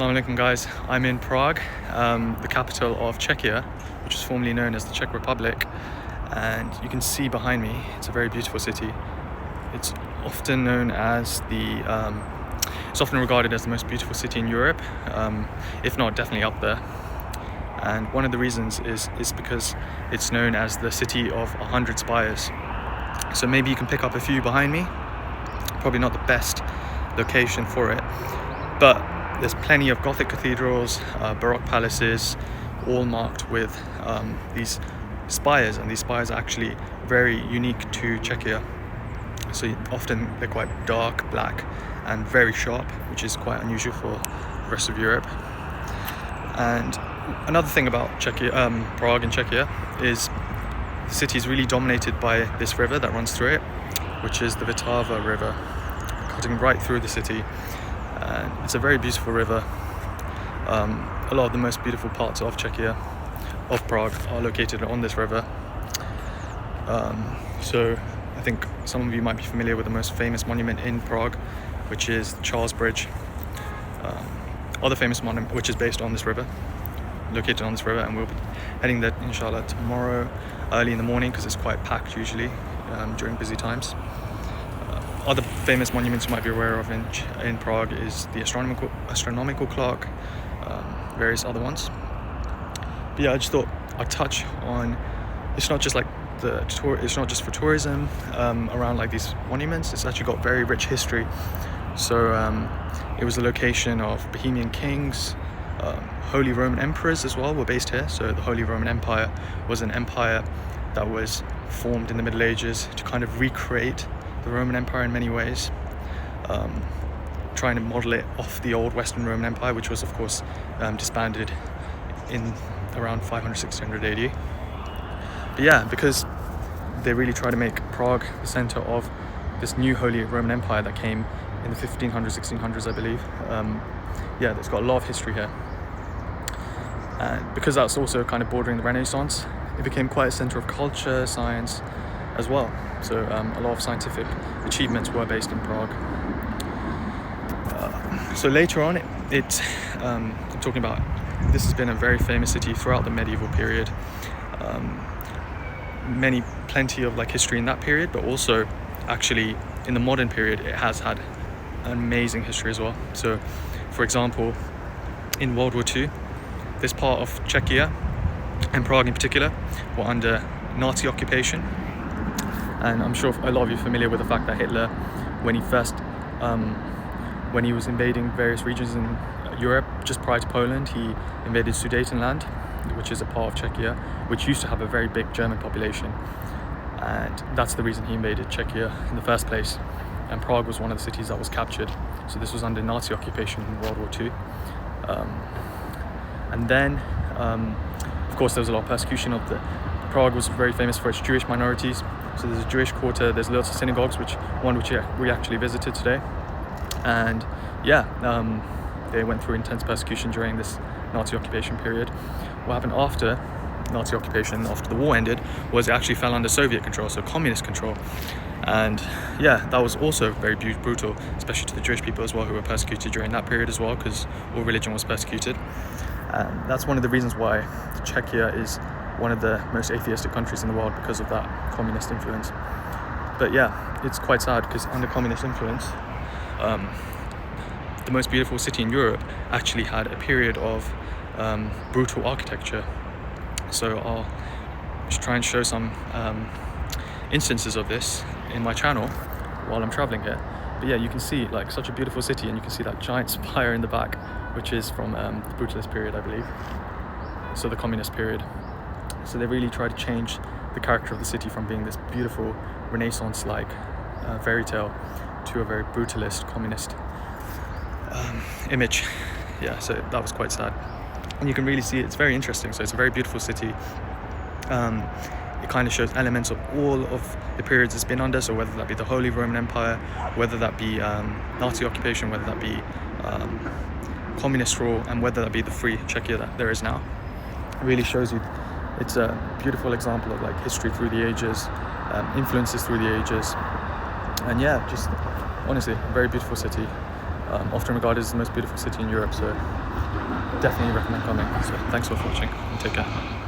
Assalamu alaikum guys, I'm in Prague, the capital of Czechia, which is formerly known as the Czech Republic, and you can see behind me, it's a very beautiful city. It's often known as it's often regarded as the most beautiful city in Europe, if not definitely up there. And one of the reasons is because it's known as the city of 100 spires. So maybe you can pick up a few behind me, probably not the best location for it, but there's plenty of Gothic cathedrals, Baroque palaces, all marked with these spires, and these spires are actually very unique to Czechia. So often they're quite dark, black, and very sharp, which is quite unusual for the rest of Europe. And another thing about Czechia, Prague and Czechia, is the city is really dominated by this river that runs through it, which is the Vltava River, cutting right through the city. And it's a very beautiful river. A lot of the most beautiful parts of Czechia, of Prague, are located on this river. So I think some of you might be familiar with the most famous monument in Prague, which is the Charles Bridge. Other famous monument which is based on this river, located on this river, and we'll be heading there inshallah tomorrow early in the morning because it's quite packed usually during busy times. Other famous monuments you might be aware of in Prague is the astronomical clock, various other ones. But yeah, I just thought I'd touch on, it's not just like it's not just for tourism around like these monuments. It's actually got very rich history. So it was the location of Bohemian kings, Holy Roman emperors as well were based here. So the Holy Roman Empire was an empire that was formed in the Middle Ages to kind of recreate the Roman Empire in many ways, trying to model it off the old Western Roman Empire, which was of course disbanded in around 500-600 AD. But yeah, because they really try to make Prague the center of this new Holy Roman Empire that came in the 1500s, 1600s, I believe. Yeah, it's got a lot of history here. And because that's also kind of bordering the Renaissance, it became quite a center of culture, science as well. So a lot of scientific achievements were based in Prague. So later on, I'm talking about, this has been a very famous city throughout the medieval period. Plenty of like history in that period, but also actually in the modern period, it has had an amazing history as well. So for example, in World War II, this part of Czechia and Prague in particular were under Nazi occupation. And I'm sure a lot of you are familiar with the fact that Hitler, when he was invading various regions in Europe, just prior to Poland, he invaded Sudetenland, which is a part of Czechia, which used to have a very big German population. And that's the reason he invaded Czechia in the first place. And Prague was one of the cities that was captured. So this was under Nazi occupation in World War II. And then, of course, there was a lot of persecution of Prague was very famous for its Jewish minorities. So there's a Jewish quarter, there's lots of synagogues, which we actually visited today. And yeah, they went through intense persecution during this Nazi occupation period. What happened after Nazi occupation, after the war ended, was it actually fell under Soviet control, so communist control. And yeah, that was also very brutal, especially to the Jewish people as well, who were persecuted during that period as well, because all religion was persecuted. And that's one of the reasons why Czechia is one of the most atheistic countries in the world, because of that communist influence. But yeah, it's quite sad because under communist influence, the most beautiful city in Europe actually had a period of brutal architecture. So I'll just try and show some instances of this in my channel while I'm traveling here. But yeah, you can see like such a beautiful city, and you can see that giant spire in the back, which is from the brutalist period, I believe. So the communist period. So they really try to change the character of the city from being this beautiful Renaissance-like fairy tale to a very brutalist communist image. Yeah, so that was quite sad. And you can really see it's very interesting. So it's a very beautiful city. It kind of shows elements of all of the periods it's been under. So whether that be the Holy Roman Empire, whether that be Nazi occupation, whether that be communist rule, and whether that be the free Czechia that there is now. It really shows you it's a beautiful example of like history through the ages, influences through the ages. And yeah, just honestly, a very beautiful city. often regarded as the most beautiful city in Europe, so definitely recommend coming. So thanks for watching and take care.